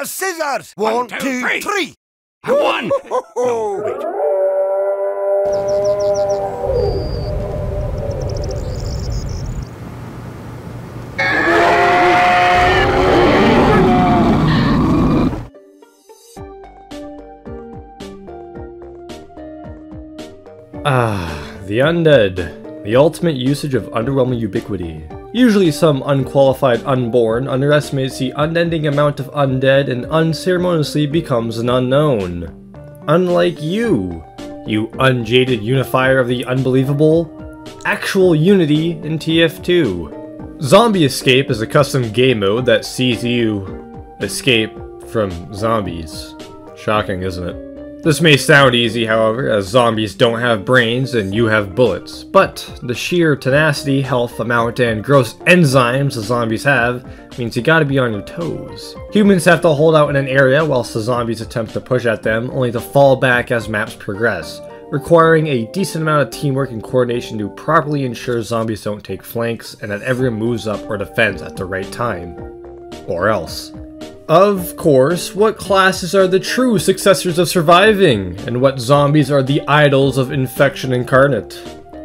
Scissors! One, One, two, two, three. three! One. No, wait. The undead. The ultimate usage of underwhelming ubiquity. Usually some unqualified unborn underestimates the unending amount of undead and unceremoniously becomes an unknown. Unlike you unjaded unifier of the unbelievable, actual unity in TF2. Zombie Escape is a custom game mode that sees you escape from zombies. Shocking, isn't it? This may sound easy, however, as zombies don't have brains and you have bullets, but the sheer tenacity, health amount, and gross enzymes the zombies have means you gotta be on your toes. Humans have to hold out in an area whilst the zombies attempt to push at them, only to fall back as maps progress, requiring a decent amount of teamwork and coordination to properly ensure zombies don't take flanks and that everyone moves up or defends at the right time. Or else. Of course, what classes are the true successors of surviving, and what zombies are the idols of infection incarnate?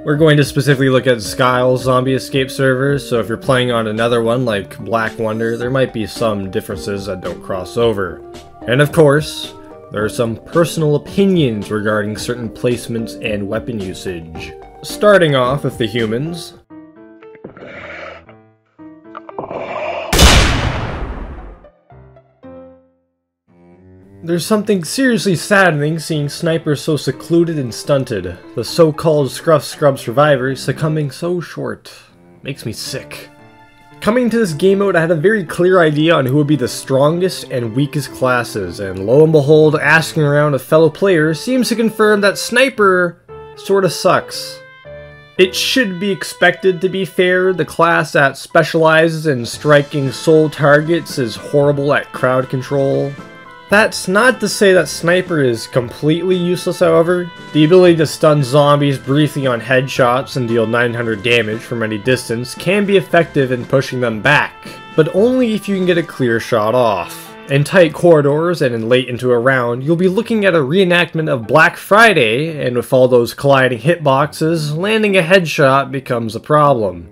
We're going to specifically look at Skyle's Zombie Escape servers, so if you're playing on another one like Black Wonder, there might be some differences that don't cross over. And of course, there are some personal opinions regarding certain placements and weapon usage. Starting off with the humans. There's something seriously saddening seeing snipers so secluded and stunted. The so-called scruff scrub survivors succumbing so short. Makes me sick. Coming to this game mode, I had a very clear idea on who would be the strongest and weakest classes, and lo and behold, asking around with fellow players seems to confirm that Sniper sorta sucks. It should be expected, to be fair. The class that specializes in striking sole targets is horrible at crowd control. That's not to say that Sniper is completely useless, however. The ability to stun zombies briefly on headshots and deal 900 damage from any distance can be effective in pushing them back, but only if you can get a clear shot off. In tight corridors and in late into a round, you'll be looking at a reenactment of Black Friday, and with all those colliding hitboxes, landing a headshot becomes a problem.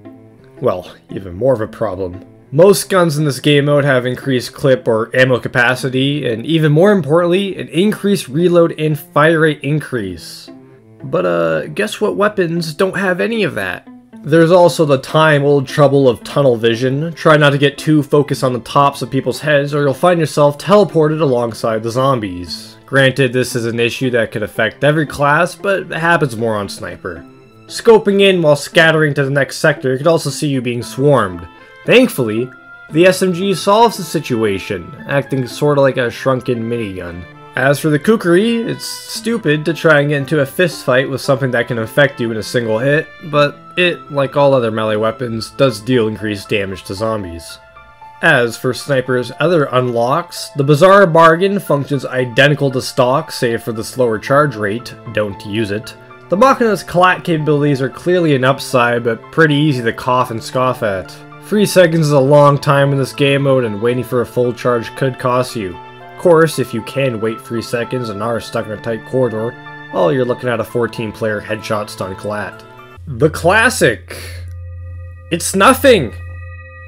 Well, even more of a problem. Most guns in this game mode have increased clip or ammo capacity, and even more importantly, an increased reload and fire rate increase. But guess what weapons don't have any of that? There's also the time-old trouble of tunnel vision. Try not to get too focused on the tops of people's heads or you'll find yourself teleported alongside the zombies. Granted, this is an issue that could affect every class, but it happens more on Sniper. Scoping in while scattering to the next sector could also see you being swarmed. Thankfully, the SMG solves the situation, acting sorta like a shrunken minigun. As for the Kukri, it's stupid to try and get into a fist fight with something that can affect you in a single hit, but it, like all other melee weapons, does deal increased damage to zombies. As for Sniper's other unlocks, the Bizarre Bargain functions identical to stock, save for the slower charge rate. Don't use it. The Machina's collat capabilities are clearly an upside, but pretty easy to cough and scoff at. 3 seconds is a long time in this game mode, and waiting for a full charge could cost you. Of course, if you can wait 3 seconds and are stuck in a tight corridor, well, you're looking at a 14-player headshot stun collat. The Classic. It's nothing!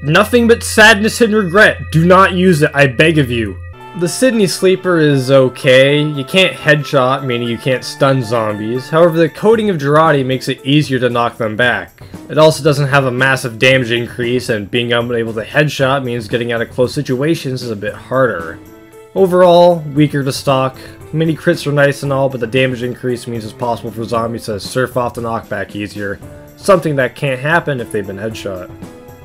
Nothing but sadness and regret. Do not use it, I beg of you. The Sydney Sleeper is okay. You can't headshot, meaning you can't stun zombies. However, the coating of Girardi makes it easier to knock them back. It also doesn't have a massive damage increase, and being unable to headshot means getting out of close situations is a bit harder. Overall, weaker to stock. Mini crits are nice and all, but the damage increase means it's possible for zombies to surf off the knockback easier. Something that can't happen if they've been headshot.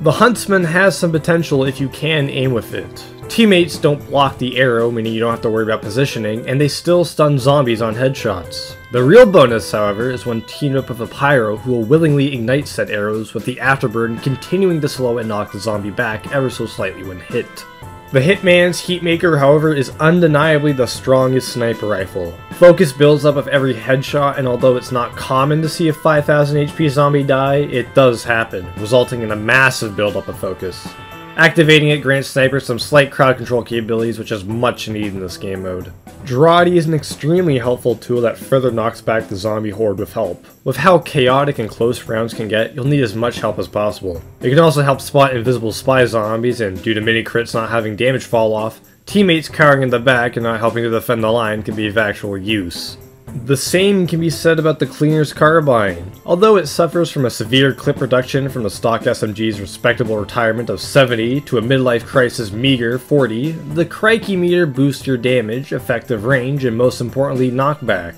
The Huntsman has some potential if you can aim with it. Teammates don't block the arrow, meaning you don't have to worry about positioning, and they still stun zombies on headshots. The real bonus, however, is when teamed up with a Pyro who will willingly ignite said arrows, with the afterburn continuing to slow and knock the zombie back ever so slightly when hit. The Hitman's Heatmaker, however, is undeniably the strongest sniper rifle. Focus builds up with every headshot, and although it's not common to see a 5000 HP zombie die, it does happen, resulting in a massive buildup of focus. Activating it grants Sniper some slight crowd control capabilities, which is much needed in this game mode. Jarate is an extremely helpful tool that further knocks back the zombie horde with help. With how chaotic and close rounds can get, you'll need as much help as possible. It can also help spot invisible spy zombies, and due to mini crits not having damage fall off, teammates cowering in the back and not helping to defend the line can be of actual use. The same can be said about the Cleaner's Carbine. Although it suffers from a severe clip reduction from the stock SMG's respectable retirement of 70 to a midlife crisis meager 40, the Crikey meter boosts your damage, effective range, and most importantly knockback.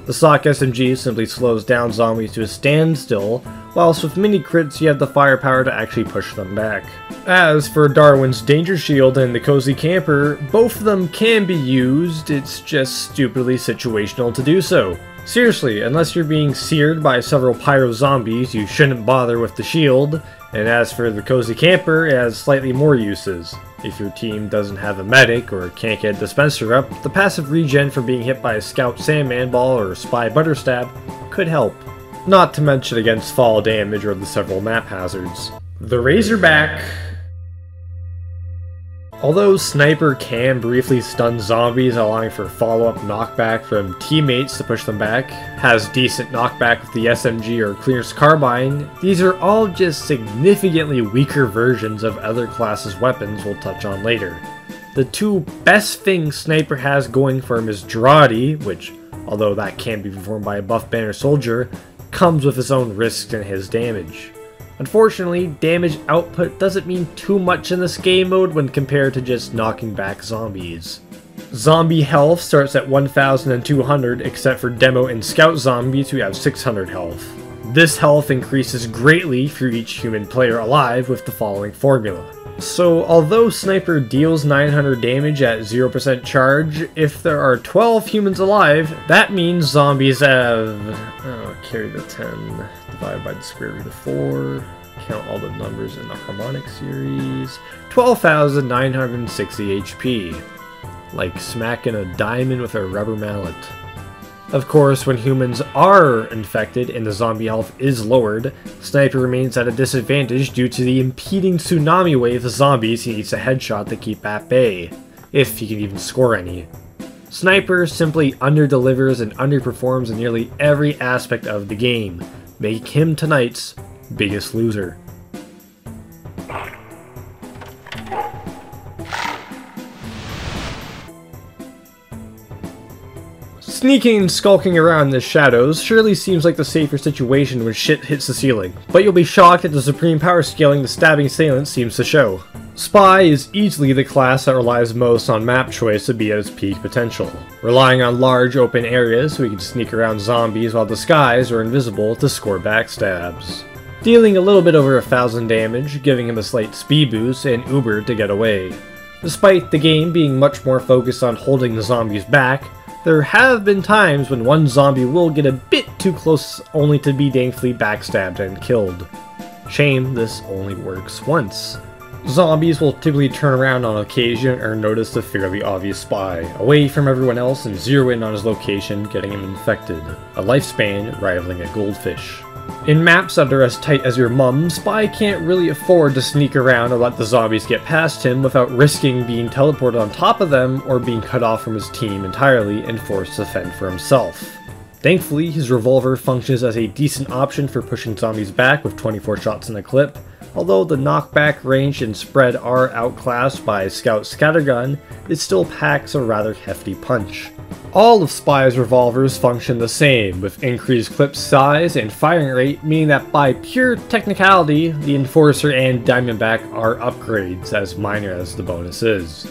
The stock SMG simply slows down zombies to a standstill, whilst with mini crits you have the firepower to actually push them back. As for Darwin's Danger Shield and the Cozy Camper, both of them can be used, it's just stupidly situational to do so. Seriously, unless you're being seared by several pyro zombies, you shouldn't bother with the shield, and as for the Cozy Camper, it has slightly more uses. If your team doesn't have a medic or can't get a dispenser up, the passive regen from being hit by a Scout Sandman Ball or Spy Butterstab could help. Not to mention against fall damage or the several map hazards. The Razorback. Although Sniper can briefly stun zombies, allowing for follow-up knockback from teammates to push them back, has decent knockback with the SMG or Cleaner's Carbine, these are all just significantly weaker versions of other classes' weapons we'll touch on later. The two best things Sniper has going for him is Jarate, which, although that can be performed by a buff banner soldier, comes with its own risks and his damage. Unfortunately, damage output doesn't mean too much in this game mode when compared to just knocking back zombies. Zombie health starts at 1200 except for demo and scout zombies who have 600 health. This health increases greatly for each human player alive with the following formula. So although Sniper deals 900 damage at 0% charge, if there are 12 humans alive, that means zombies have... carry the 10, divided by the square root of 4, count all the numbers in the harmonic series, 12,960 HP. Like smacking a diamond with a rubber mallet. Of course, when humans are infected and the zombie health is lowered, Sniper remains at a disadvantage due to the impeding tsunami wave of zombies he needs to headshot to keep at bay, if he can even score any. Sniper simply underdelivers and underperforms in nearly every aspect of the game, making him tonight's biggest loser. Sneaking and skulking around in the shadows surely seems like the safer situation when shit hits the ceiling, but you'll be shocked at the supreme power scaling the stabbing assailant seems to show. Spy is easily the class that relies most on map choice to be at its peak potential, relying on large open areas so he can sneak around zombies while disguised or invisible to score backstabs. Dealing a little bit over 1000 damage, giving him a slight speed boost and uber to get away. Despite the game being much more focused on holding the zombies back, there have been times when one zombie will get a bit too close only to be daintily backstabbed and killed. Shame this only works once. Zombies will typically turn around on occasion or notice the fairly obvious spy, away from everyone else and zero in on his location, getting him infected, a lifespan rivaling a goldfish. In maps that are as tight as your mum, Spy can't really afford to sneak around or let the zombies get past him without risking being teleported on top of them or being cut off from his team entirely and forced to fend for himself. Thankfully, his revolver functions as a decent option for pushing zombies back with 24 shots in a clip, although the knockback range and spread are outclassed by Scout Scattergun, it still packs a rather hefty punch. All of Spy's revolvers function the same, with increased clip size and firing rate, meaning that by pure technicality, the Enforcer and Diamondback are upgrades, as minor as the bonus is.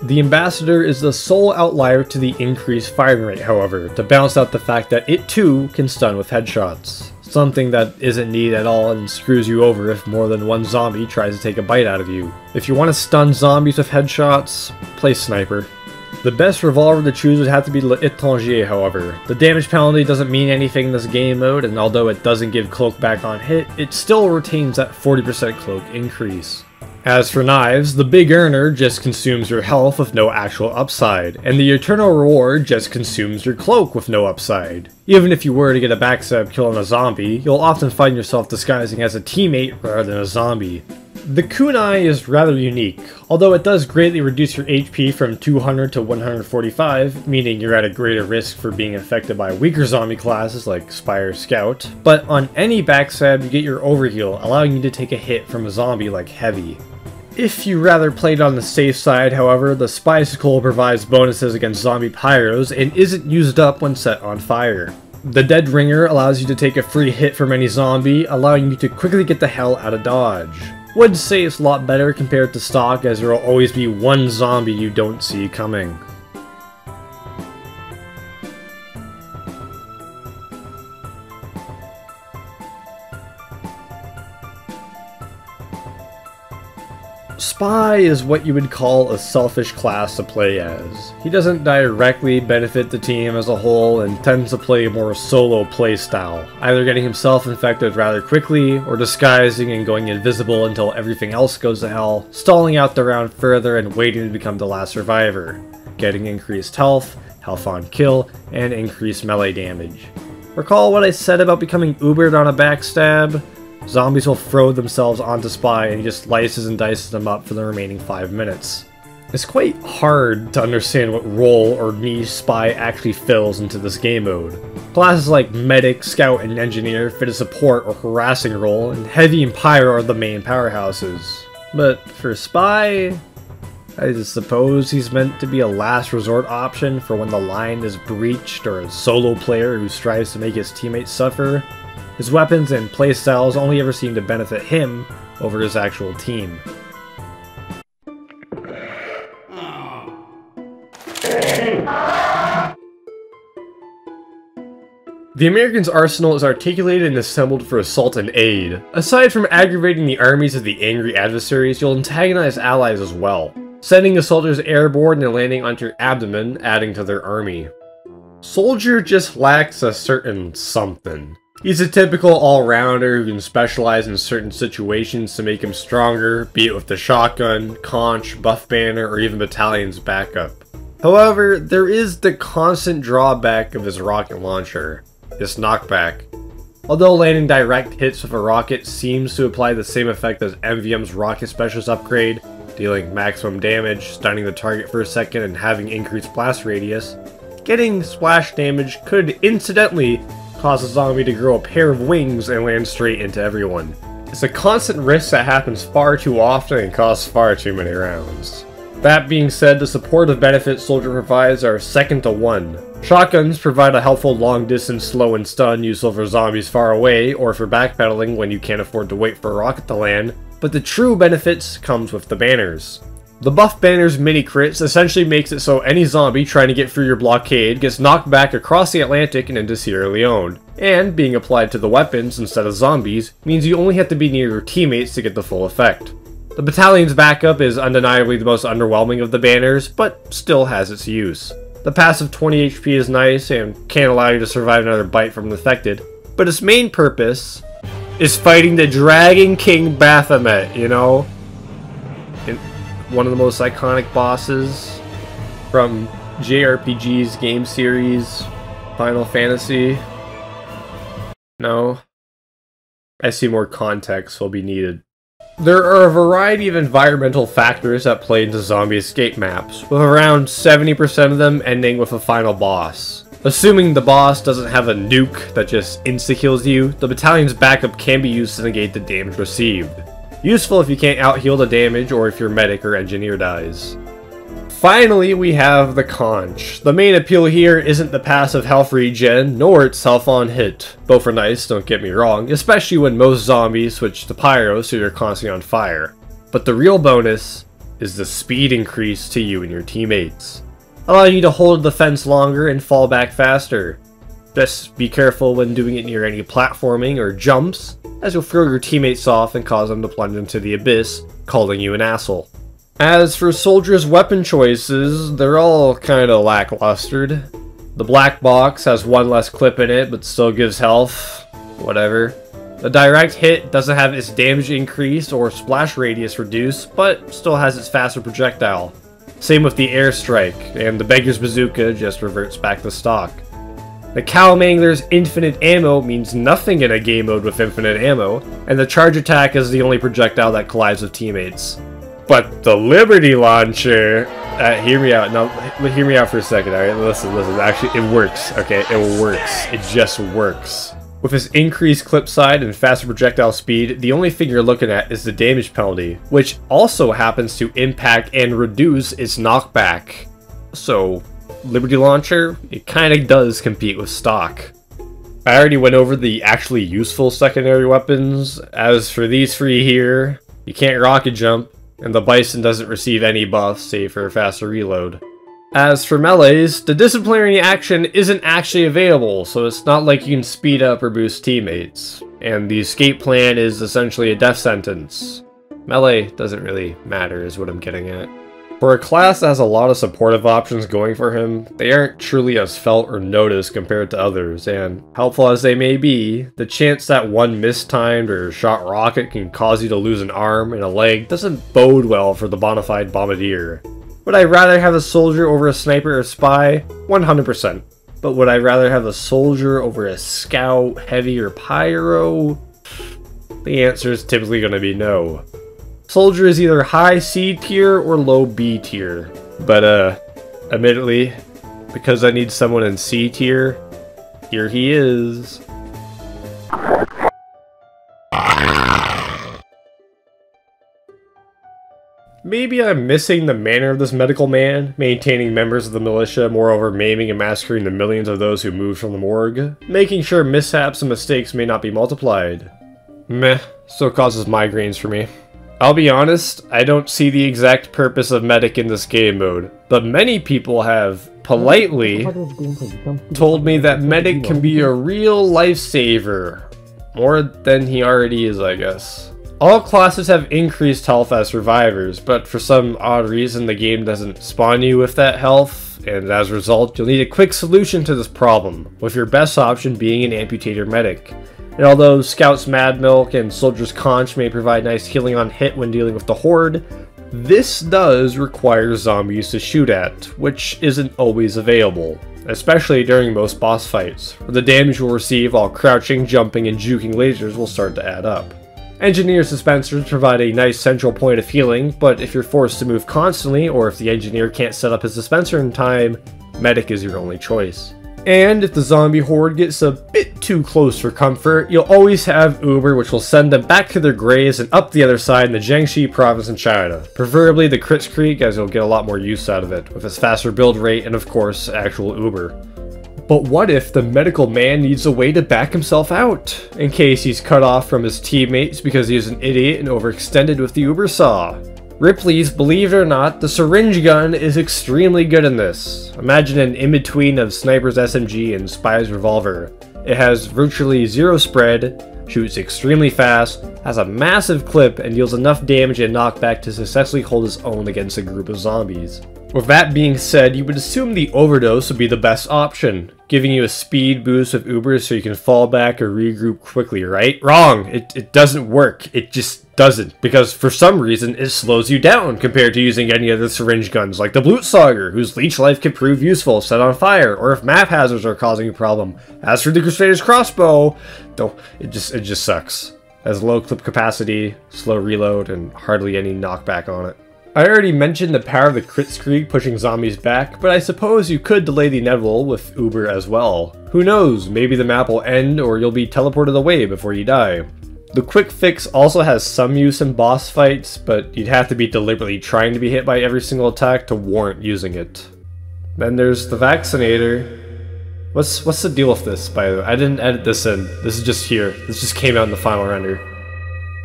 The Ambassador is the sole outlier to the increased firing rate, however, to balance out the fact that it too can stun with headshots. Something that isn't needed at all and screws you over if more than one zombie tries to take a bite out of you. If you want to stun zombies with headshots, play Sniper. The best revolver to choose would have to be L'Étranger, however. The damage penalty doesn't mean anything in this game mode, and although it doesn't give cloak back on hit, it still retains that 40% cloak increase. As for knives, the Big Earner just consumes your health with no actual upside, and the Eternal Reward just consumes your cloak with no upside. Even if you were to get a backstab kill on a zombie, you'll often find yourself disguising as a teammate rather than a zombie. The kunai is rather unique, although it does greatly reduce your HP from 200 to 145, meaning you're at a greater risk for being affected by weaker zombie classes like Spy or Scout, but on any backstab you get your overheal, allowing you to take a hit from a zombie like Heavy. If you rather played on the safe side, however, the Spy Skull provides bonuses against zombie pyros and isn't used up when set on fire. The Dead Ringer allows you to take a free hit from any zombie, allowing you to quickly get the hell out of dodge. Would say it's a lot better compared to stock, as there will always be one zombie you don't see coming. Spy is what you would call a selfish class to play as. He doesn't directly benefit the team as a whole and tends to play a more solo playstyle, either getting himself infected rather quickly or disguising and going invisible until everything else goes to hell, stalling out the round further and waiting to become the last survivor, getting increased health, health on kill, and increased melee damage. Recall what I said about becoming ubered on a backstab? Zombies will throw themselves onto Spy and he just slices and dices them up for the remaining 5 minutes. It's quite hard to understand what role or niche Spy actually fills into this game mode. Classes like Medic, Scout, and Engineer fit a support or harassing role, and Heavy and Pyro are the main powerhouses. But for Spy, I suppose he's meant to be a last resort option for when the line is breached or a solo player who strives to make his teammates suffer. His weapons and playstyles only ever seem to benefit him over his actual team. The American's arsenal is articulated and assembled for assault and aid. Aside from aggravating the armies of the angry adversaries, you'll antagonize allies as well, sending the soldiers airborne and landing on your abdomen, adding to their army. Soldier just lacks a certain something. He's a typical all-rounder who can specialize in certain situations to make him stronger, be it with the shotgun, conch, buff banner, or even battalion's backup. However, there is the constant drawback of his rocket launcher, his knockback. Although landing direct hits with a rocket seems to apply the same effect as MVM's rocket specialist upgrade, dealing maximum damage, stunning the target for a second, and having increased blast radius, getting splash damage could incidentally cause a zombie to grow a pair of wings and land straight into everyone. It's a constant risk that happens far too often and costs far too many rounds. That being said, the supportive benefits Soldier provides are second to one. Shotguns provide a helpful long-distance slow and stun useful for zombies far away or for backpedaling when you can't afford to wait for a rocket to land, but the true benefits comes with the banners. The buff banner's mini crits essentially makes it so any zombie trying to get through your blockade gets knocked back across the Atlantic and into Sierra Leone, and being applied to the weapons instead of zombies means you only have to be near your teammates to get the full effect. The battalion's backup is undeniably the most underwhelming of the banners, but still has its use. The passive 20 HP is nice and can allow you to survive another bite from the infected, but its main purpose is fighting the Dragon King Baphomet, you know? One of the most iconic bosses from JRPG's game series, Final Fantasy. No? I see more context will be needed. There are a variety of environmental factors that play into zombie escape maps, with around 70% of them ending with a final boss. Assuming the boss doesn't have a nuke that just insta-kills you, the battalion's backup can be used to negate the damage received. Useful if you can't out-heal the damage or if your medic or engineer dies. Finally, we have the conch. The main appeal here isn't the passive health regen, nor its health on hit. Both are nice, don't get me wrong, especially when most zombies switch to pyro so you're constantly on fire. But the real bonus is the speed increase to you and your teammates, allowing you to hold the fence longer and fall back faster. Just be careful when doing it near any platforming or jumps, as you'll throw your teammates off and cause them to plunge into the abyss, calling you an asshole. As for Soldier's weapon choices, they're all kinda lacklustered. The black box has one less clip in it, but still gives health. Whatever. The direct hit doesn't have its damage increased or splash radius reduced, but still has its faster projectile. Same with the airstrike, and the Beggar's Bazooka just reverts back to stock. The Cow Mangler's infinite ammo means nothing in a game mode with infinite ammo, and the charge attack is the only projectile that collides with teammates. But the Liberty Launcher, hear me out. No, hear me out for a second. All right, listen. Actually, it works. Okay, it works. It just works. With its increased clip side and faster projectile speed, the only thing you're looking at is the damage penalty, which also happens to impact and reduce its knockback. So, Liberty Launcher, it kind of does compete with stock. I already went over the actually useful secondary weapons. As for these three here, you can't rocket jump, and the Bison doesn't receive any buffs save for a faster reload. As for melees, the disciplinary action isn't actually available, so it's not like you can speed up or boost teammates. And the escape plan is essentially a death sentence. Melee doesn't really matter is what I'm getting at. For a class that has a lot of supportive options going for him, they aren't truly as felt or noticed compared to others, and helpful as they may be, the chance that one mistimed or shot rocket can cause you to lose an arm and a leg doesn't bode well for the bona fide bombardier. Would I rather have a soldier over a sniper or spy? 100%. But would I rather have a soldier over a scout, heavy, or pyro? The answer is typically going to be no. Soldier is either high C tier or low B tier. But, admittedly, because I need someone in C tier, here he is. Maybe I'm missing the manner of this medical man, maintaining members of the militia, moreover maiming and massacring the millions of those who moved from the morgue, making sure mishaps and mistakes may not be multiplied. Meh, still causes migraines for me. I'll be honest, I don't see the exact purpose of medic in this game mode, but many people have politely told me that medic can be a real lifesaver. More than he already is, I guess. All classes have increased health as survivors, but for some odd reason the game doesn't spawn you with that health, and as a result you'll need a quick solution to this problem, with your best option being an amputator medic. And although Scout's Mad Milk and Soldier's Conch may provide nice healing on hit when dealing with the Horde, this does require zombies to shoot at, which isn't always available, especially during most boss fights, where the damage you'll receive while crouching, jumping, and juking lasers will start to add up. Engineer dispensers provide a nice central point of healing, but if you're forced to move constantly, or if the engineer can't set up his dispenser in time, medic is your only choice. And if the zombie horde gets a bit too close for comfort, you'll always have Uber, which will send them back to their graves and up the other side in the Jiangxi province in China. Preferably the Kritzkrieg, as you'll get a lot more use out of it, with its faster build rate and of course, actual Uber. But what if the medical man needs a way to back himself out, in case he's cut off from his teammates because he is an idiot and overextended with the Uber saw? Ripley's, believe it or not, the syringe gun is extremely good in this. Imagine an in-between of Sniper's SMG and Spy's revolver. It has virtually zero spread, shoots extremely fast, has a massive clip, and deals enough damage and knockback to successfully hold its own against a group of zombies. With that being said, you would assume the overdose would be the best option, giving you a speed boost with Uber so you can fall back or regroup quickly, right? Wrong! It doesn't work. It just doesn't, because for some reason it slows you down compared to using any other syringe guns like the Blutsauger, whose leech life can prove useful if set on fire, or if map hazards are causing a problem. As for the Crusader's crossbow, though, it just sucks. It has low clip capacity, slow reload, and hardly any knockback on it. I already mentioned the power of the Kritzkrieg pushing zombies back, but I suppose you could delay the inevitable with Uber as well. Who knows, maybe the map will end or you'll be teleported away before you die. The quick fix also has some use in boss fights, but you'd have to be deliberately trying to be hit by every single attack to warrant using it. Then there's the Vaccinator. What's the deal with this, by the way? I didn't edit this in. This is just here. This just came out in the final render.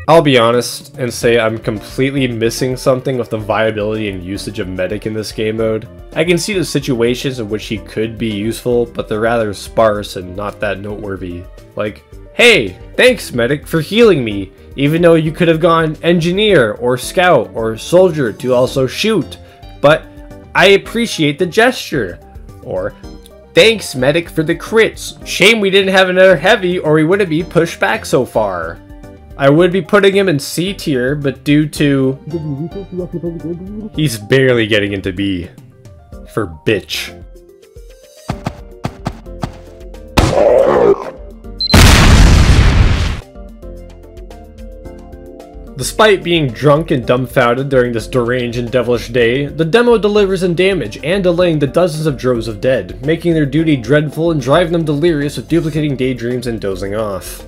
I'll be honest and say I'm completely missing something with the viability and usage of medic in this game mode. I can see the situations in which he could be useful, but they're rather sparse and not that noteworthy. Like, hey, thanks medic for healing me, even though you could have gone engineer or scout or soldier to also shoot, but I appreciate the gesture. Or, thanks medic for the crits, shame we didn't have another heavy or we wouldn't be pushed back so far. I would be putting him in C tier, but due to... he's barely getting into B. For bitch. Despite being drunk and dumbfounded during this deranged and devilish day, the demo delivers in damage and delaying the dozens of droves of dead, making their duty dreadful and driving them delirious with duplicating daydreams and dozing off.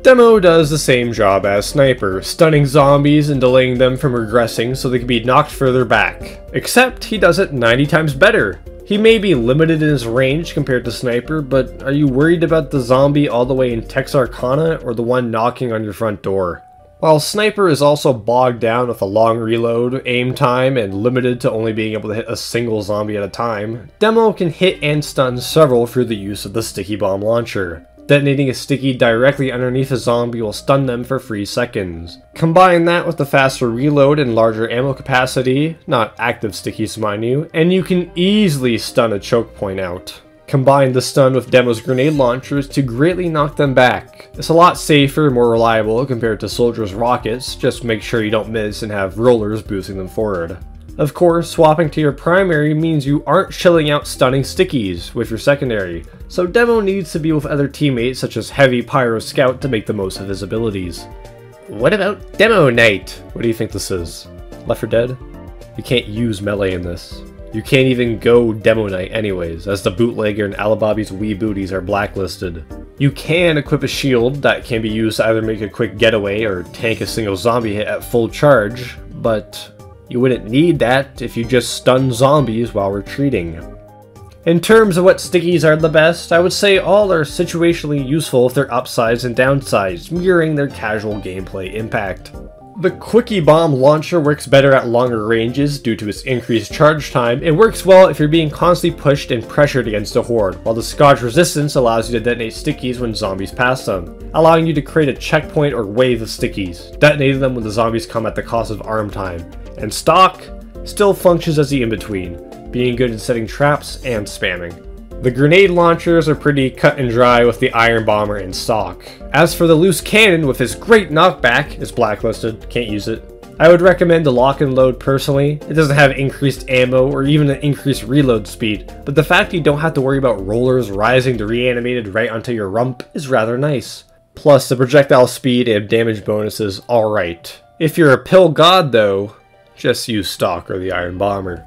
Demo does the same job as Sniper, stunning zombies and delaying them from regressing so they can be knocked further back. Except he does it 90 times better. He may be limited in his range compared to Sniper, but are you worried about the zombie all the way in Texarkana or the one knocking on your front door? While Sniper is also bogged down with a long reload, aim time, and limited to only being able to hit a single zombie at a time, Demo can hit and stun several through the use of the Sticky Bomb Launcher. Detonating a sticky directly underneath a zombie will stun them for 3 seconds. Combine that with the faster reload and larger ammo capacity, not active stickies mind you, and you can easily stun a choke point out. Combine the stun with Demo's grenade launchers to greatly knock them back. It's a lot safer and more reliable compared to Soldier's rockets, just make sure you don't miss and have rollers boosting them forward. Of course, swapping to your primary means you aren't shelling out stunning stickies with your secondary, so Demo needs to be with other teammates such as Heavy Pyro Scout to make the most of his abilities. What about Demo Night? What do you think this is? Left 4 Dead? You can't use melee in this. You can't even go Demo Night anyways, as the bootlegger and Alibobby's wee booties are blacklisted. You can equip a shield that can be used to either make a quick getaway or tank a single zombie hit at full charge, but you wouldn't need that if you just stun zombies while retreating. In terms of what stickies are the best, I would say all are situationally useful with their upsides and downsides, mirroring their casual gameplay impact. The Quickie Bomb Launcher works better at longer ranges due to its increased charge time, and works well if you're being constantly pushed and pressured against a horde, while the Scotch Resistance allows you to detonate stickies when zombies pass them, allowing you to create a checkpoint or wave of stickies, detonating them when the zombies come at the cost of arm time. And Stock still functions as the in-between, being good in setting traps and spamming. The grenade launchers are pretty cut and dry with the Iron Bomber in stock. As for the loose cannon with his great knockback, it's blacklisted, can't use it. I would recommend the lock and load personally. It doesn't have increased ammo or even an increased reload speed, but the fact you don't have to worry about rollers rising to reanimated right onto your rump is rather nice. Plus the projectile speed and damage bonus is alright. If you're a pill god though, just use stock or the Iron Bomber.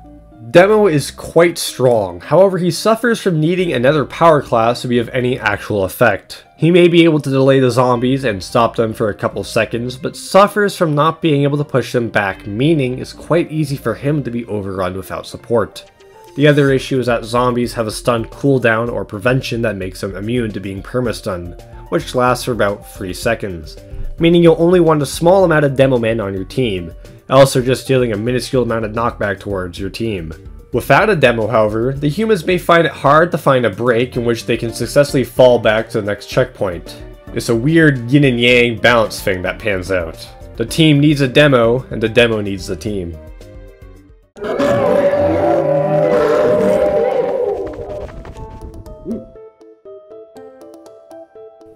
Demo is quite strong, however he suffers from needing another power class to be of any actual effect. He may be able to delay the zombies and stop them for a couple seconds, but suffers from not being able to push them back, meaning it's quite easy for him to be overrun without support. The other issue is that zombies have a stun cooldown or prevention that makes them immune to being permastun, which lasts for about 3 seconds, meaning you'll only want a small amount of demo men on your team, else they're just dealing a minuscule amount of knockback towards your team. Without a demo, however, the humans may find it hard to find a break in which they can successfully fall back to the next checkpoint. It's a weird yin and yang balance thing that pans out. The team needs a demo, and the demo needs the team.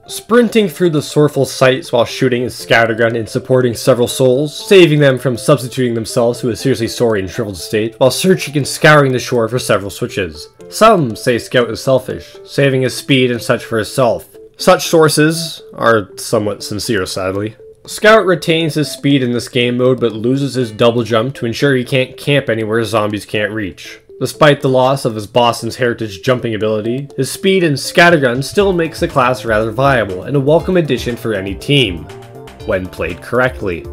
Sprinting through the sorrowful sights while shooting a scattergun and supporting several souls, saving them from substituting themselves to a seriously sorry and shriveled state, while searching and scouring the shore for several switches. Some say Scout is selfish, saving his speed and such for himself. Such sources are somewhat sincere, sadly. Scout retains his speed in this game mode but loses his double jump to ensure he can't camp anywhere zombies can't reach. Despite the loss of his Boston's Heritage jumping ability, his speed and scattergun still makes the class rather viable and a welcome addition for any team, when played correctly.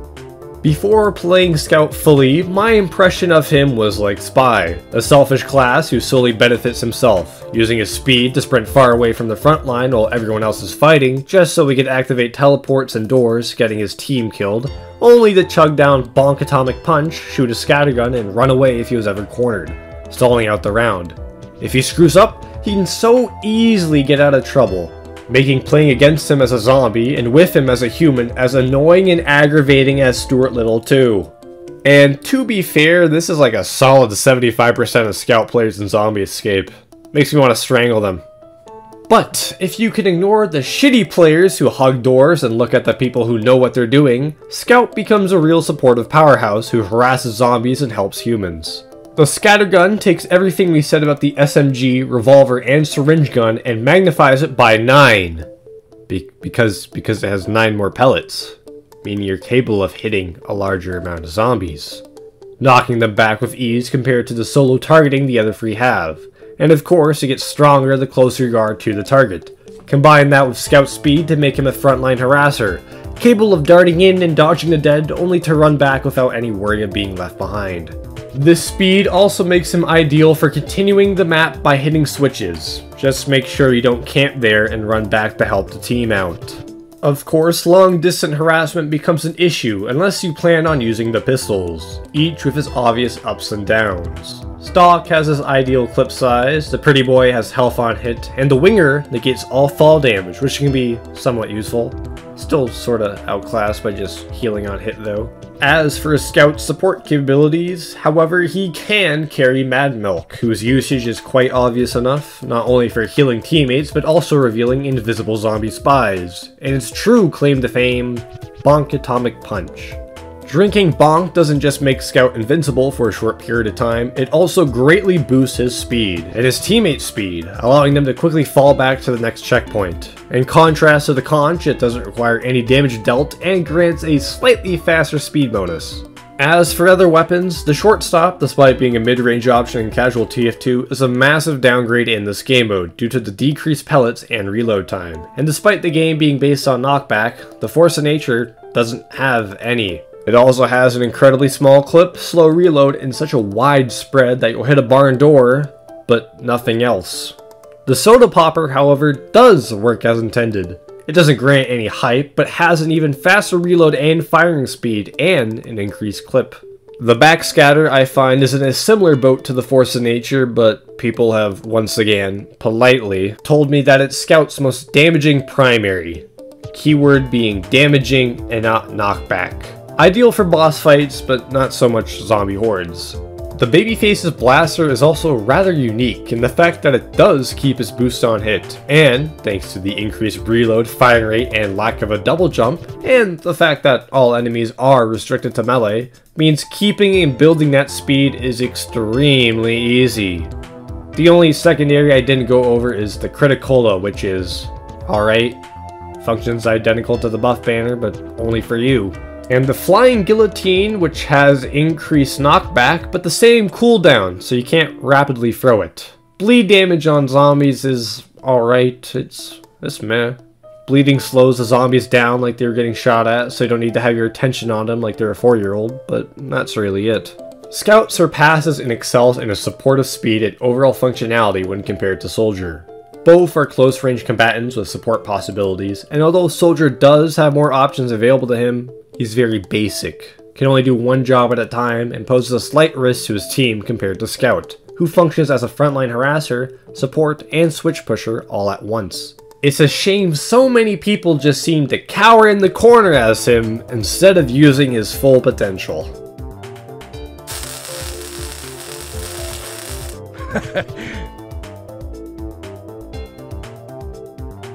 Before playing Scout fully, my impression of him was like Spy, a selfish class who solely benefits himself, using his speed to sprint far away from the front line while everyone else is fighting, just so he could activate teleports and doors, getting his team killed, only to chug down Bonk Atomic Punch, shoot a scattergun, and run away if he was ever cornered, stalling out the round. If he screws up, he can so easily get out of trouble, making playing against him as a zombie and with him as a human as annoying and aggravating as Stuart Little too. And to be fair, this is like a solid 75% of Scout players in Zombie Escape. Makes me want to strangle them. But if you can ignore the shitty players who hug doors and look at the people who know what they're doing, Scout becomes a real supportive powerhouse who harasses zombies and helps humans. The scattergun takes everything we said about the SMG, revolver, and syringe gun and magnifies it by 9. Because it has 9 more pellets. meaning you're capable of hitting a larger amount of zombies, knocking them back with ease compared to the solo targeting the other three have. And of course, it gets stronger the closer you are to the target. Combine that with Scout speed to make him a frontline harasser, capable of darting in and dodging the dead only to run back without any worry of being left behind. This speed also makes him ideal for continuing the map by hitting switches. Just make sure you don't camp there and run back to help the team out. Of course, long-distance harassment becomes an issue unless you plan on using the pistols, each with its obvious ups and downs. Stock has his ideal clip size, the Pretty Boy has health on hit, and the Winger negates all fall damage, which can be somewhat useful. Still sorta outclassed by just healing on hit though. As for his Scout support capabilities, however, he can carry Mad Milk, whose usage is quite obvious enough, not only for healing teammates, but also revealing invisible zombie spies, and its true claim to fame, Bonk Atomic Punch. Drinking Bonk doesn't just make Scout invincible for a short period of time, it also greatly boosts his speed, and his teammates' speed, allowing them to quickly fall back to the next checkpoint. In contrast to the Conch, it doesn't require any damage dealt and grants a slightly faster speed bonus. As for other weapons, the Shortstop, despite being a mid-range option in casual TF2, is a massive downgrade in this game mode due to the decreased pellets and reload time. And despite the game being based on knockback, the Force of Nature doesn't have any. It also has an incredibly small clip, slow reload, and such a wide spread that you'll hit a barn door, but nothing else. The Soda Popper, however, does work as intended. It doesn't grant any hype, but has an even faster reload and firing speed, and an increased clip. The Backscatter, I find, is in a similar boat to the Force of Nature, but people have, once again, politely, told me that it's Scout's most damaging primary. Keyword being damaging and not knockback. Ideal for boss fights, but not so much zombie hordes. The Babyface's Blaster is also rather unique in the fact that it does keep its boost on hit, and thanks to the increased reload, firing rate, and lack of a double jump, and the fact that all enemies are restricted to melee, means keeping and building that speed is extremely easy. The only secondary I didn't go over is the Criticola, which is alright. Functions identical to the buff banner, but only for you. And the Flying Guillotine, which has increased knockback, but the same cooldown, so you can't rapidly throw it. Bleed damage on zombies is alright, it's meh. Bleeding slows the zombies down like they were getting shot at, so you don't need to have your attention on them like they're a 4-year-old, but that's really it. Scout surpasses and excels in a supportive speed and overall functionality when compared to Soldier. Both are close-range combatants with support possibilities, and although Soldier does have more options available to him, he's very basic, can only do one job at a time, and poses a slight risk to his team compared to Scout, who functions as a frontline harasser, support, and switch pusher all at once. It's a shame so many people just seem to cower in the corner as him instead of using his full potential.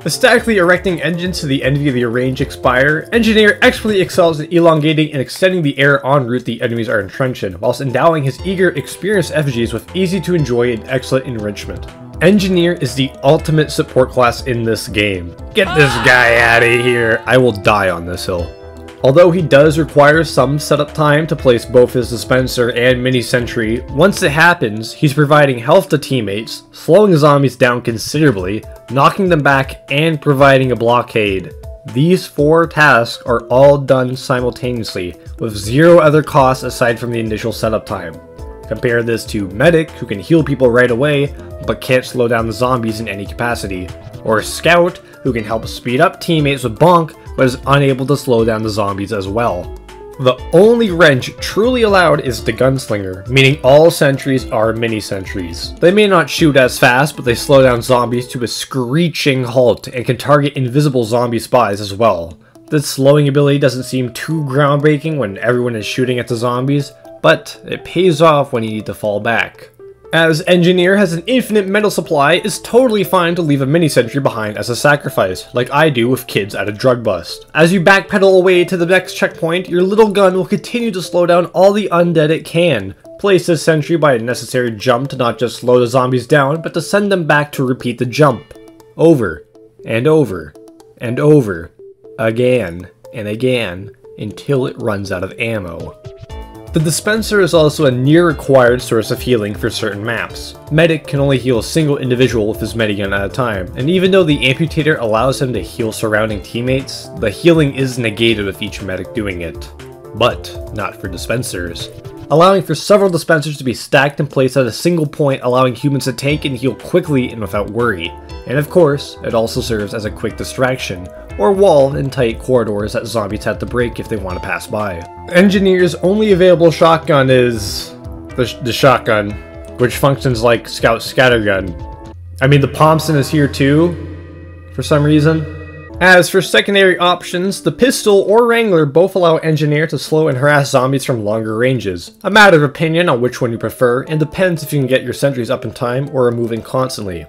Aesthetically erecting engines to the envy of the range expire, Engineer expertly excels in elongating and extending the air en route the enemies are entrenched in, whilst endowing his eager, experienced effigies with easy to enjoy and excellent enrichment. Engineer is the ultimate support class in this game. Get this guy out of here! I will die on this hill. Although he does require some setup time to place both his dispenser and mini sentry, once it happens, he's providing health to teammates, slowing zombies down considerably, knocking them back, and providing a blockade. These 4 tasks are all done simultaneously, with zero other costs aside from the initial setup time. Compare this to Medic, who can heal people right away, but can't slow down the zombies in any capacity, or Scout, who can help speed up teammates with Bonk, but is unable to slow down the zombies as well. The only wrench truly allowed is the Gunslinger, meaning all sentries are mini sentries. They may not shoot as fast, but they slow down zombies to a screeching halt and can target invisible zombie spies as well. This slowing ability doesn't seem too groundbreaking when everyone is shooting at the zombies, but it pays off when you need to fall back. As Engineer has an infinite metal supply, it's totally fine to leave a mini-sentry behind as a sacrifice, like I do with kids at a drug bust. As you backpedal away to the next checkpoint, your little gun will continue to slow down all the undead it can. Place this sentry by a necessary jump to not just slow the zombies down, but to send them back to repeat the jump. Over, and over, and over, again, and again, until it runs out of ammo. The dispenser is also a near required source of healing for certain maps. Medic can only heal a single individual with his medigun at a time, and even though the amputator allows him to heal surrounding teammates, the healing is negated with each medic doing it. But not for dispensers, allowing for several dispensers to be stacked in place at a single point, allowing humans to tank and heal quickly and without worry. And of course, it also serves as a quick distraction, or wall in tight corridors that zombies have to break if they want to pass by. Engineer's only available shotgun is the shotgun, which functions like Scout Scattergun. I mean, the Thompson is here too, for some reason. As for secondary options, the pistol or Wrangler both allow Engineer to slow and harass zombies from longer ranges. A matter of opinion on which one you prefer, and depends if you can get your sentries up in time or are moving constantly.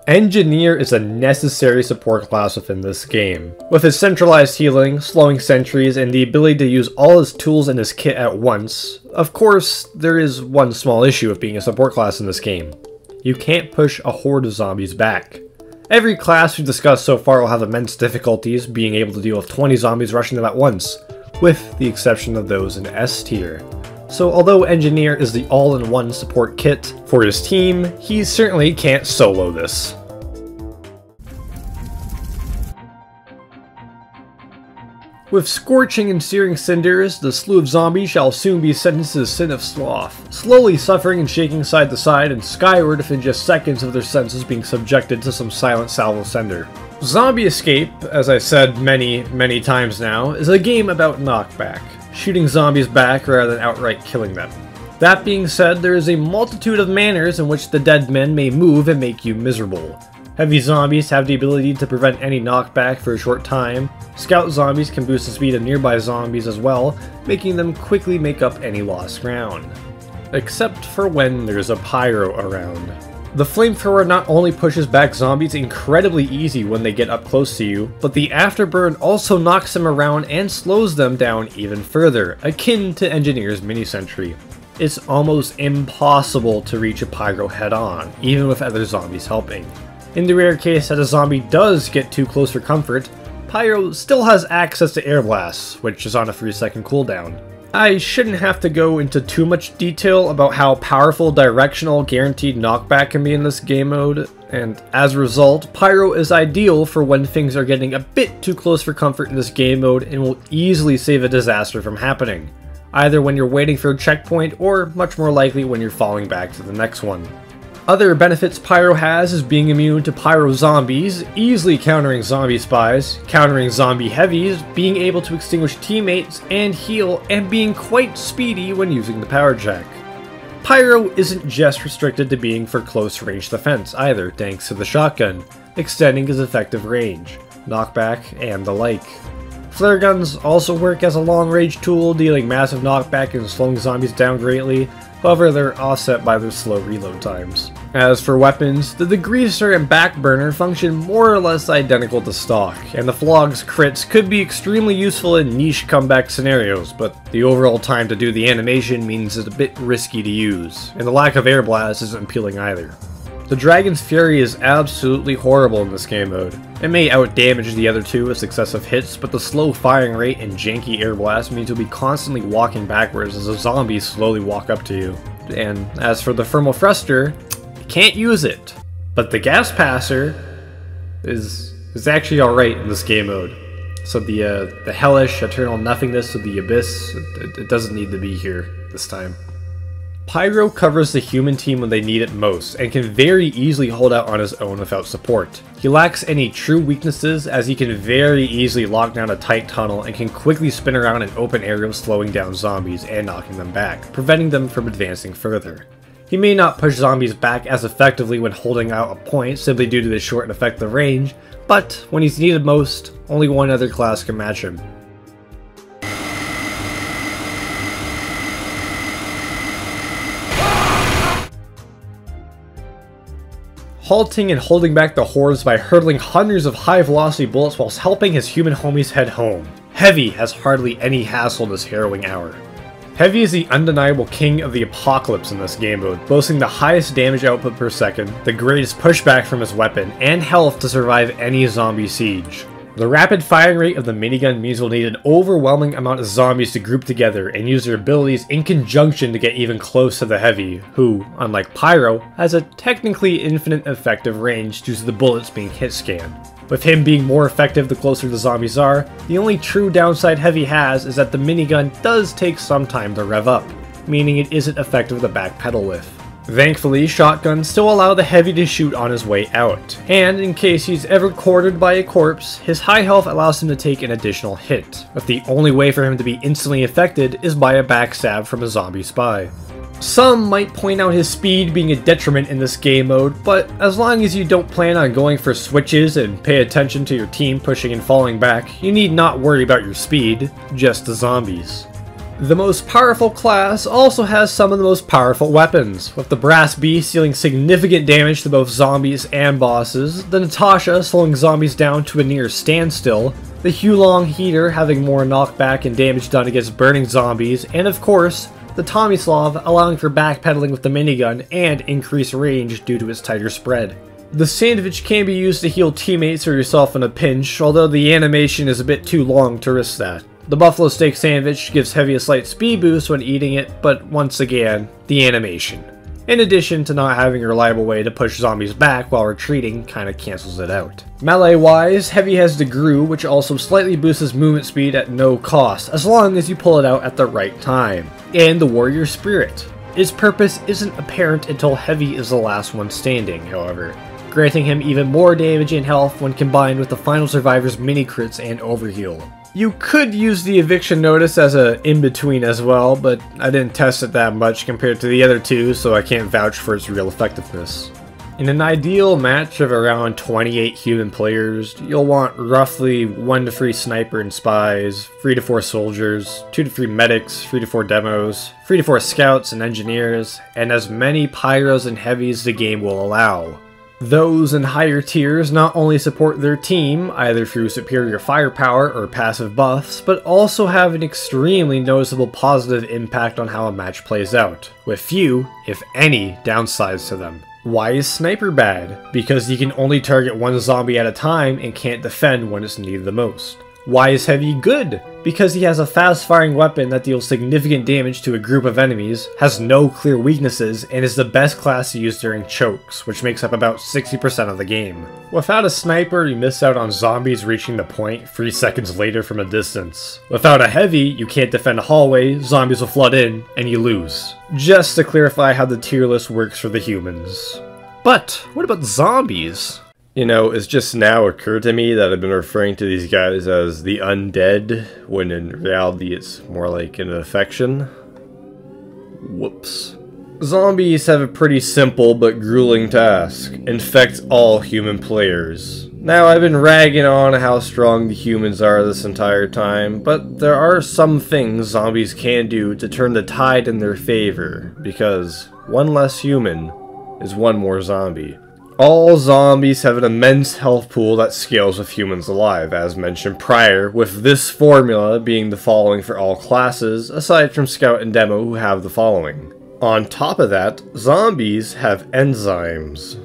Engineer is a necessary support class within this game. With his centralized healing, slowing sentries, and the ability to use all his tools in his kit at once. Of course, there is one small issue of being a support class in this game. You can't push a horde of zombies back. Every class we've discussed so far will have immense difficulties being able to deal with 20 zombies rushing them at once, with the exception of those in S tier. So although Engineer is the all-in-one support kit for his team, he certainly can't solo this. With scorching and searing cinders, the slew of zombies shall soon be sentenced to the sin of sloth, slowly suffering and shaking side to side and skyward within just seconds of their senses being subjected to some silent salvo sender. Zombie Escape, as I said many times now, is a game about knockback, shooting zombies back rather than outright killing them. That being said, there is a multitude of manners in which the dead men may move and make you miserable. Heavy zombies have the ability to prevent any knockback for a short time. Scout zombies can boost the speed of nearby zombies as well, making them quickly make up any lost ground. Except for when there's a pyro around. The flamethrower not only pushes back zombies incredibly easy when they get up close to you, but the afterburn also knocks them around and slows them down even further, akin to Engineer's mini-sentry. It's almost impossible to reach a pyro head-on, even with other zombies helping. In the rare case that a zombie does get too close for comfort, Pyro still has access to air blasts, which is on a 3-second cooldown. I shouldn't have to go into too much detail about how powerful directional guaranteed knockback can be in this game mode, and as a result, Pyro is ideal for when things are getting a bit too close for comfort in this game mode and will easily save a disaster from happening, either when you're waiting for a checkpoint or much more likely when you're falling back to the next one. Other benefits Pyro has is being immune to Pyro zombies, easily countering zombie spies, countering zombie heavies, being able to extinguish teammates and heal, and being quite speedy when using the power jack. Pyro isn't just restricted to being for close range defense either, thanks to the shotgun, extending his effective range, knockback, and the like. Flare guns also work as a long range tool, dealing massive knockback and slowing zombies down greatly. However, they're offset by their slow reload times. As for weapons, the Degreaser and Backburner function more or less identical to stock, and the Flog's crits could be extremely useful in niche comeback scenarios, but the overall time to do the animation means it's a bit risky to use, and the lack of air blast isn't appealing either. The Dragon's Fury is absolutely horrible in this game mode. It may outdamage the other two with successive hits, but the slow firing rate and janky air blast means you'll be constantly walking backwards as the zombies slowly walk up to you. And as for the Thermal Thruster, you can't use it. But the Gas Passer is actually alright in this game mode. So the hellish eternal nothingness of the abyss, it doesn't need to be here this time. Pyro covers the human team when they need it most, and can very easily hold out on his own without support. He lacks any true weaknesses, as he can very easily lock down a tight tunnel and can quickly spin around in open areas, slowing down zombies and knocking them back, preventing them from advancing further. He may not push zombies back as effectively when holding out a point simply due to his short and effective range, but when he's needed most, only one other class can match him. Halting and holding back the hordes by hurtling hundreds of high-velocity bullets whilst helping his human homies head home. Heavy has hardly any hassle this harrowing hour. Heavy is the undeniable king of the apocalypse in this game mode, boasting the highest damage output per second, the greatest pushback from his weapon, and health to survive any zombie siege. The rapid firing rate of the minigun means we'll need an overwhelming amount of zombies to group together and use their abilities in conjunction to get even close to the Heavy, who, unlike Pyro, has a technically infinite effective range due to the bullets being hit scan. With him being more effective the closer the zombies are, the only true downside Heavy has is that the minigun does take some time to rev up, meaning it isn't effective to backpedal with. Thankfully, shotguns still allow the Heavy to shoot on his way out, and in case he's ever cornered by a corpse, his high health allows him to take an additional hit, but the only way for him to be instantly affected is by a backstab from a zombie spy. Some might point out his speed being a detriment in this game mode, but as long as you don't plan on going for switches and pay attention to your team pushing and falling back, you need not worry about your speed, just the zombies. The most powerful class also has some of the most powerful weapons, with the Brass Beast dealing significant damage to both zombies and bosses, the Natasha slowing zombies down to a near standstill, the Hulong Heater having more knockback and damage done against burning zombies, and of course, the Tomislav allowing for backpedaling with the minigun and increased range due to its tighter spread. The Sandwich can be used to heal teammates or yourself in a pinch, although the animation is a bit too long to risk that. The Buffalo Steak Sandwich gives Heavy a slight speed boost when eating it, but once again, the animation. In addition to not having a reliable way to push zombies back while retreating kinda cancels it out. Melee wise, Heavy has the Grue, which also slightly boosts his movement speed at no cost, as long as you pull it out at the right time. And the Warrior Spirit. Its purpose isn't apparent until Heavy is the last one standing, however, granting him even more damage and health when combined with the Final Survivor's mini crits and overheal. You could use the Eviction Notice as a in-between as well, but I didn't test it that much compared to the other two, so I can't vouch for its real effectiveness. In an ideal match of around 28 human players, you'll want roughly 1 to 3 sniper and spies, 3 to 4 soldiers, 2 to 3 medics, 3 to 4 demos, 3 to 4 scouts and engineers, and as many pyros and heavies the game will allow. Those in higher tiers not only support their team, either through superior firepower or passive buffs, but also have an extremely noticeable positive impact on how a match plays out, with few, if any, downsides to them. Why is Sniper bad? Because you can only target one zombie at a time and can't defend when it's needed the most. Why is Heavy good? Because he has a fast-firing weapon that deals significant damage to a group of enemies, has no clear weaknesses, and is the best class to use during chokes, which makes up about 60% of the game. Without a sniper, you miss out on zombies reaching the point 3 seconds later from a distance. Without a Heavy, you can't defend a hallway, zombies will flood in, and you lose. Just to clarify how the tier list works for the humans. But, what about zombies? You know, it's just now occurred to me that I've been referring to these guys as the undead, when in reality it's more like an affection. Whoops. Zombies have a pretty simple but grueling task: infect all human players. Now, I've been ragging on how strong the humans are this entire time, but there are some things zombies can do to turn the tide in their favor, because one less human is one more zombie. All zombies have an immense health pool that scales with humans alive, as mentioned prior, with this formula being the following for all classes, aside from Scout and Demo who have the following. On top of that, zombies have enzymes.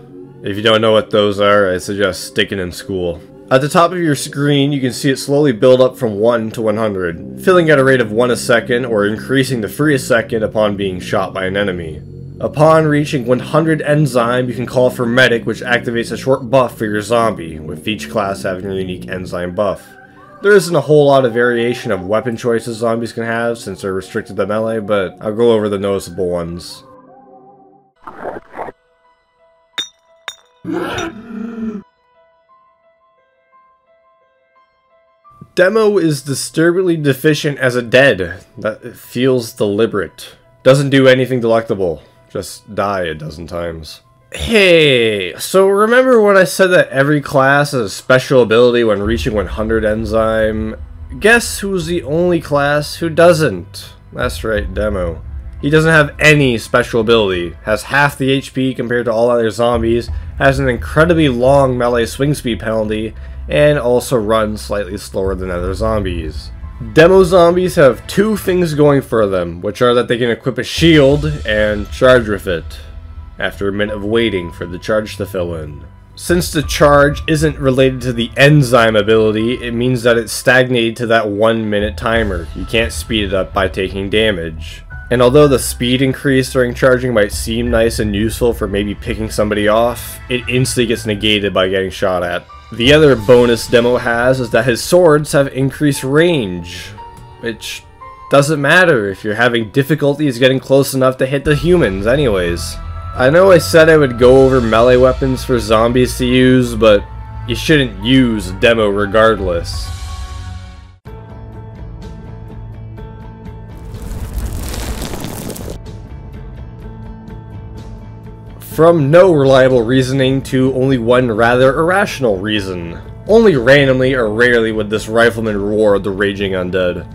If you don't know what those are, I suggest sticking in school. At the top of your screen, you can see it slowly build up from 1 to 100, filling at a rate of 1 a second or increasing to 3 a second upon being shot by an enemy. Upon reaching 100 enzyme, you can call for Medic, which activates a short buff for your zombie, with each class having a unique enzyme buff. There isn't a whole lot of variation of weapon choices zombies can have since they're restricted to melee, but I'll go over the noticeable ones. Demo is disturbingly deficient as a dead. That feels deliberate. Doesn't do anything delectable. Just die a dozen times. Hey, so remember when I said that every class has a special ability when reaching 100 enzyme? Guess who's the only class who doesn't? That's right, Demo. He doesn't have any special ability, has half the HP compared to all other zombies, has an incredibly long melee swing speed penalty, and also runs slightly slower than other zombies. Demo zombies have two things going for them, which are that they can equip a shield and charge with it, after a minute of waiting for the charge to fill in. Since the charge isn't related to the enzyme ability, it means that it's stagnated to that 1 minute timer. You can't speed it up by taking damage. And although the speed increase during charging might seem nice and useful for maybe picking somebody off, it instantly gets negated by getting shot at. The other bonus Demo has is that his swords have increased range, which doesn't matter if you're having difficulties getting close enough to hit the humans anyways. I know I said I would go over melee weapons for zombies to use, but you shouldn't use Demo regardless. From no reliable reasoning to only one rather irrational reason. Only randomly or rarely would this rifleman reward the raging undead.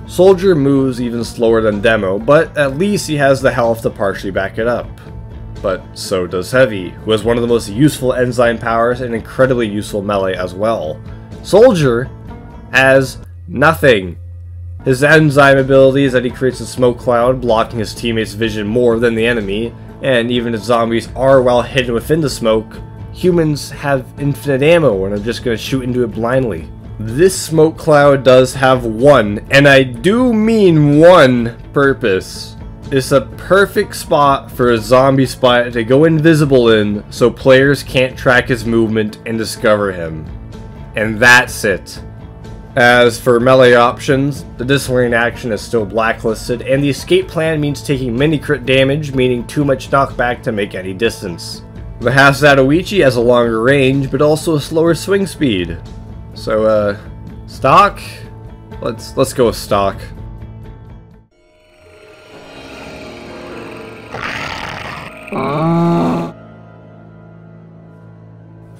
Soldier moves even slower than Demo, but at least he has the health to partially back it up. But so does Heavy, who has one of the most useful enzyme powers and incredibly useful melee as well. Soldier has nothing. His enzyme ability is that he creates a smoke cloud, blocking his teammates' vision more than the enemy, and even if zombies are well hidden within the smoke, humans have infinite ammo and are just going to shoot into it blindly. This smoke cloud does have one, and I do mean one, purpose. It's a perfect spot for a zombie spot to go invisible in so players can't track his movement and discover him. And that's it. As for melee options, the disorienting action is still blacklisted, and the escape plan means taking mini crit damage, meaning too much knockback to make any distance. The half Zatoichi has a longer range, but also a slower swing speed. So, stock? Let's go with stock.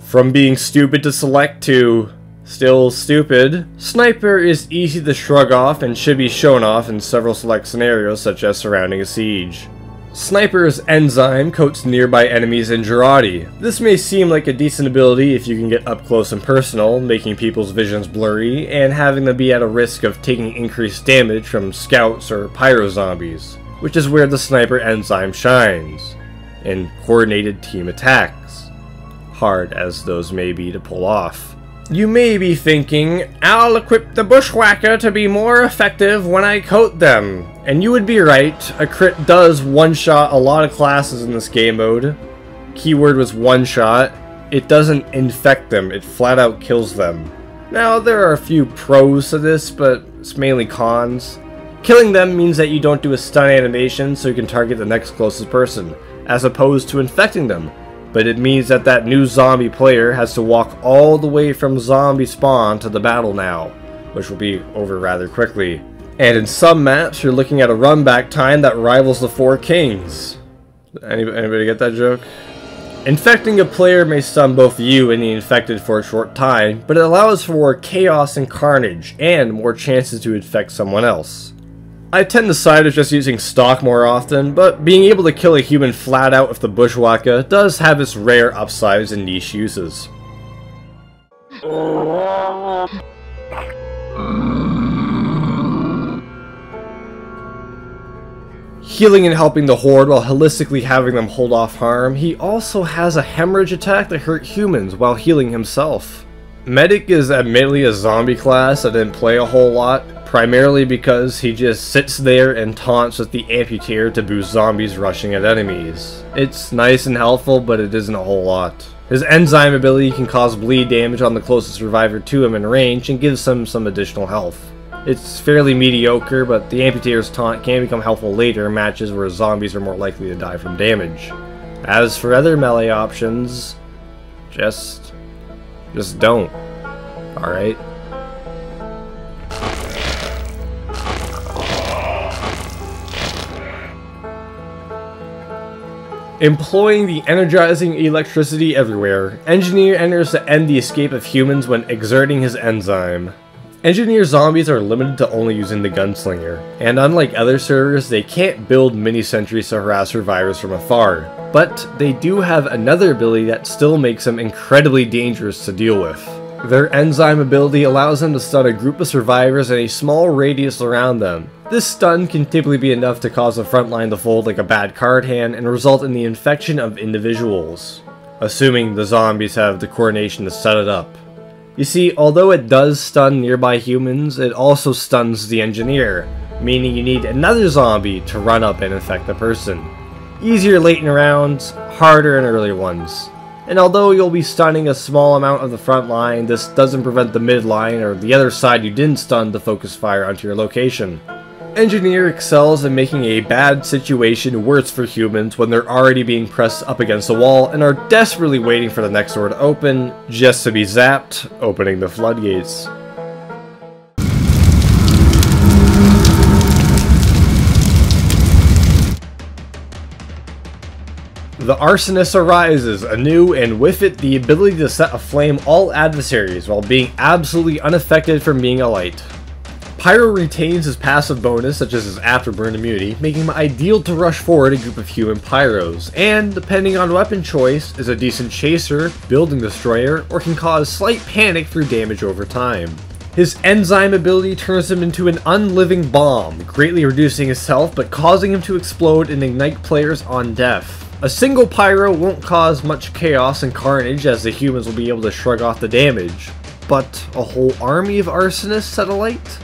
From being stupid to select to still stupid, Sniper is easy to shrug off and should be shown off in several select scenarios such as surrounding a siege. Sniper's enzyme coats nearby enemies in Jarate. This may seem like a decent ability if you can get up close and personal, making people's visions blurry, and having them be at a risk of taking increased damage from scouts or pyro zombies, which is where the Sniper enzyme shines, in coordinated team attacks, hard as those may be to pull off. You may be thinking, I'll equip the Bushwhacker to be more effective when I coat them. And you would be right, a crit does one-shot a lot of classes in this game mode. Keyword was one-shot. It doesn't infect them, it flat-out kills them. Now, there are a few pros to this, but it's mainly cons. Killing them means that you don't do a stun animation so you can target the next closest person, as opposed to infecting them. But it means that that new zombie player has to walk all the way from zombie spawn to the battle now, which will be over rather quickly. And in some maps, you're looking at a run back time that rivals the Four Kings. Anybody get that joke? Infecting a player may stun both you and the infected for a short time, but it allows for more chaos and carnage, and more chances to infect someone else. I tend to side with just using stock more often, but being able to kill a human flat out with the Bushwhacker does have its rare upsides and niche uses. Healing and helping the Horde while holistically having them hold off harm, he also has a hemorrhage attack that hurt humans while healing himself. Medic is admittedly a zombie class that didn't play a whole lot, primarily because he just sits there and taunts with the Amputator to boost zombies rushing at enemies. It's nice and helpful, but it isn't a whole lot. His enzyme ability can cause bleed damage on the closest survivor to him in range and gives him some additional health. It's fairly mediocre, but the Amputator's taunt can become helpful later in matches where zombies are more likely to die from damage. As for other melee options, just don't. Alright? Employing the energizing electricity everywhere, Engineer enters to end the escape of humans when exerting his enzyme. Engineer zombies are limited to only using the Gunslinger, and unlike other servers, they can't build mini-sentries to harass survivors from afar, but they do have another ability that still makes them incredibly dangerous to deal with. Their enzyme ability allows them to stun a group of survivors in a small radius around them. This stun can typically be enough to cause the front line to fold like a bad card hand and result in the infection of individuals, assuming the zombies have the coordination to set it up. You see, although it does stun nearby humans, it also stuns the engineer, meaning you need another zombie to run up and infect the person. Easier late in rounds, harder in earlier ones. And although you'll be stunning a small amount of the front line, this doesn't prevent the mid line or the other side you didn't stun to focus fire onto your location. Engineer excels in making a bad situation worse for humans when they're already being pressed up against the wall and are desperately waiting for the next door to open, just to be zapped, opening the floodgates. The Arsonist arises anew, and with it the ability to set aflame all adversaries while being absolutely unaffected from being alight. Pyro retains his passive bonus, such as his Afterburn immunity, making him ideal to rush forward a group of human pyros, and, depending on weapon choice, is a decent chaser, building destroyer, or can cause slight panic through damage over time. His enzyme ability turns him into an unliving bomb, greatly reducing his health but causing him to explode and ignite players on death. A single pyro won't cause much chaos and carnage as the humans will be able to shrug off the damage, but a whole army of arsonists set alight?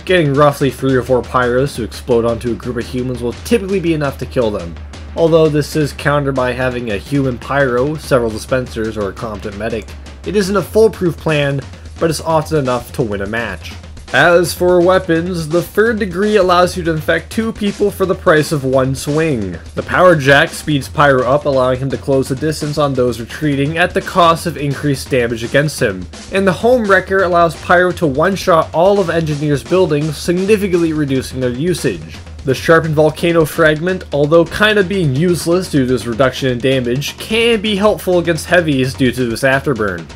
Getting roughly 3 or 4 pyros to explode onto a group of humans will typically be enough to kill them, although this is countered by having a human pyro, several dispensers, or a competent medic. It isn't a foolproof plan, but it's often enough to win a match. As for weapons, the 3rd degree allows you to infect 2 people for the price of 1 swing. The Power Jack speeds Pyro up, allowing him to close the distance on those retreating at the cost of increased damage against him. And the Home Wrecker allows Pyro to one-shot all of Engineer's buildings, significantly reducing their usage. The Sharpened Volcano Fragment, although kinda being useless due to this reduction in damage, can be helpful against heavies due to this Afterburn.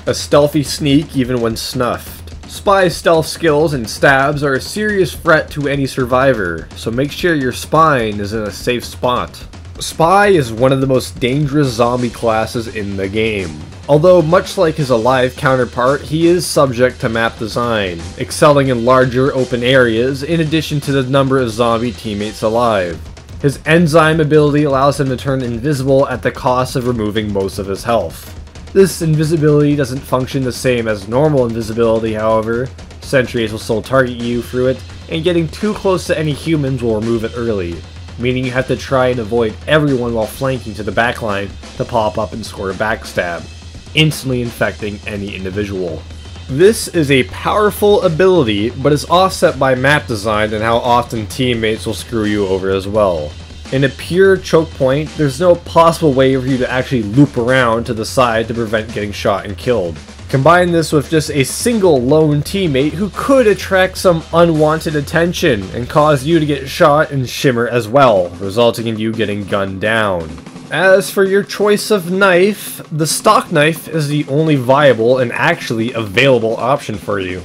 A stealthy sneak even when snuffed. Spy's stealth skills and stabs are a serious threat to any survivor, so make sure your spine is in a safe spot. Spy is one of the most dangerous zombie classes in the game. Although much like his alive counterpart, he is subject to map design, excelling in larger open areas in addition to the number of zombie teammates alive. His enzyme ability allows him to turn invisible at the cost of removing most of his health. This invisibility doesn't function the same as normal invisibility, however. Sentries will still target you through it, and getting too close to any humans will remove it early, meaning you have to try and avoid everyone while flanking to the backline to pop up and score a backstab, instantly infecting any individual. This is a powerful ability, but is offset by map design and how often teammates will screw you over as well. In a pure choke point, there's no possible way for you to actually loop around to the side to prevent getting shot and killed. Combine this with just a single lone teammate who could attract some unwanted attention and cause you to get shot and shimmer as well, resulting in you getting gunned down. As for your choice of knife, the stock knife is the only viable and actually available option for you.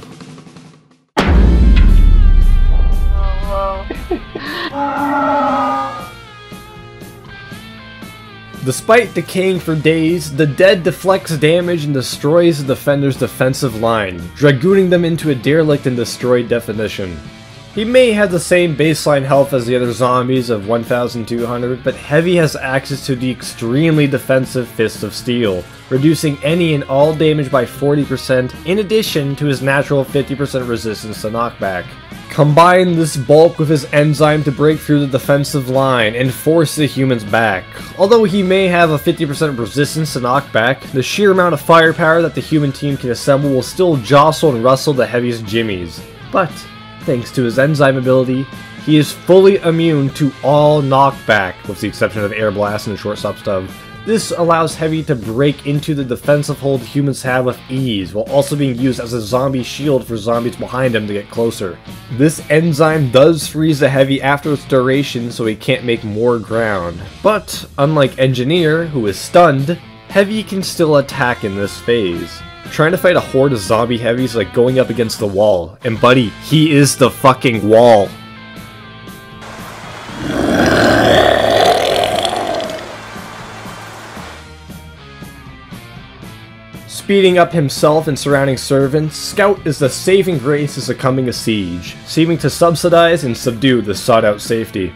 Despite decaying for days, the Dead deflects damage and destroys the defender's defensive line, dragooning them into a derelict and destroyed definition. He may have the same baseline health as the other zombies of 1200, but Heavy has access to the extremely defensive Fist of Steel, reducing any and all damage by 40% in addition to his natural 50% resistance to knockback. Combine this bulk with his enzyme to break through the defensive line and force the humans back. Although he may have a 50% resistance to knockback, the sheer amount of firepower that the human team can assemble will still jostle and rustle the Heavy's jimmies. But, thanks to his enzyme ability, he is fully immune to all knockback, with the exception of Air Blast and Short Stub. This allows Heavy to break into the defensive hold humans have with ease, while also being used as a zombie shield for zombies behind him to get closer. This enzyme does freeze the Heavy after its duration so he can't make more ground, but unlike Engineer, who is stunned, Heavy can still attack in this phase. Trying to fight a horde of zombie heavies like going up against the wall, and buddy, he is the fucking wall. Speeding up himself and surrounding servants, Scout is the saving grace of succumbing a siege, seeming to subsidize and subdue the sought-out safety.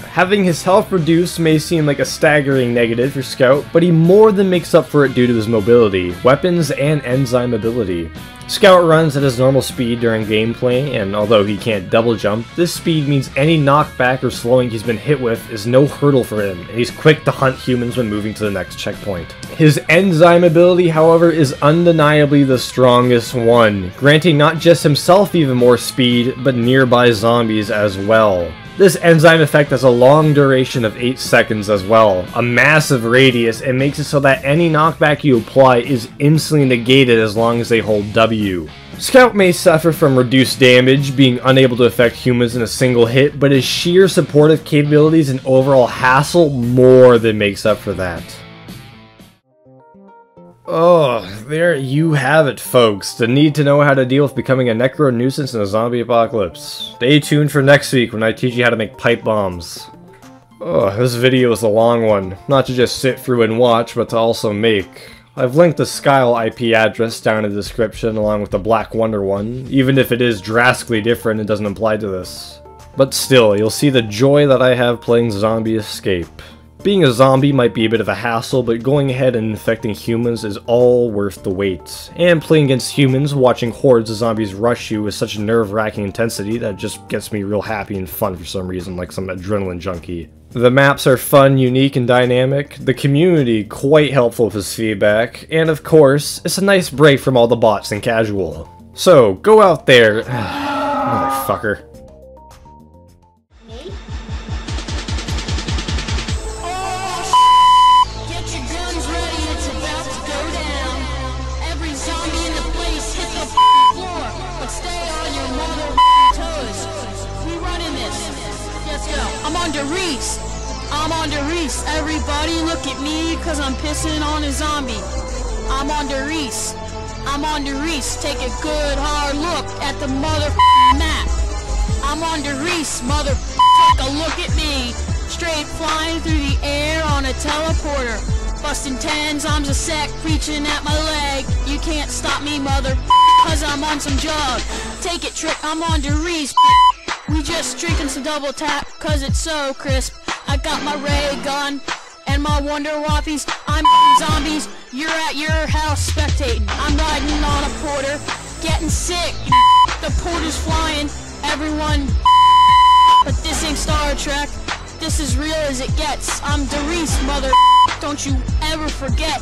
Having his health reduced may seem like a staggering negative for Scout, but he more than makes up for it due to his mobility, weapons, and enzyme ability. Scout runs at his normal speed during gameplay, and although he can't double jump, this speed means any knockback or slowing he's been hit with is no hurdle for him, and he's quick to hunt humans when moving to the next checkpoint. His enzyme ability, however, is undeniably the strongest one, granting not just himself even more speed, but nearby zombies as well. This enzyme effect has a long duration of 8 seconds as well, a massive radius, and makes it so that any knockback you apply is instantly negated as long as they hold W. Scout may suffer from reduced damage, being unable to affect humans in a single hit, but his sheer supportive capabilities and overall hassle more than makes up for that. Oh, there you have it, folks. The need to know how to deal with becoming a necro nuisance in a zombie apocalypse. Stay tuned for next week when I teach you how to make pipe bombs. Oh, this video is a long one. Not to just sit through and watch, but to also make. I've linked the Skyle IP address down in the description along with the Black Wonder one, even if it is drastically different and doesn't apply to this. But still, you'll see the joy that I have playing Zombie Escape. Being a zombie might be a bit of a hassle, but going ahead and infecting humans is all worth the wait. And playing against humans, watching hordes of zombies rush you with such nerve-wracking intensity that just gets me real happy and fun for some reason, like some adrenaline junkie. The maps are fun, unique, and dynamic, the community quite helpful with his feedback, and of course, it's a nice break from all the bots and casual. So, go out there, motherfucker. I'm on the Reese. Everybody look at me cause I'm pissing on a zombie. I'm on the Reese. I'm on the Reese. Take a good hard look at the map. I'm on the Reese, take a look at me. Straight flying through the air on a teleporter. Busting 10s, I'm a sec, reaching at my leg. You can't stop me, cause I'm on some jug. Take it, trick, I'm on the Reese. We just drinking some double tap, cause it's so crisp. I got my ray gun and my Wonder Waffies. I'm zombies, you're at your house spectating. I'm riding on a porter, getting sick. The porter's flying, everyone. But this ain't Star Trek, this is real as it gets. I'm Darius, don't you ever forget.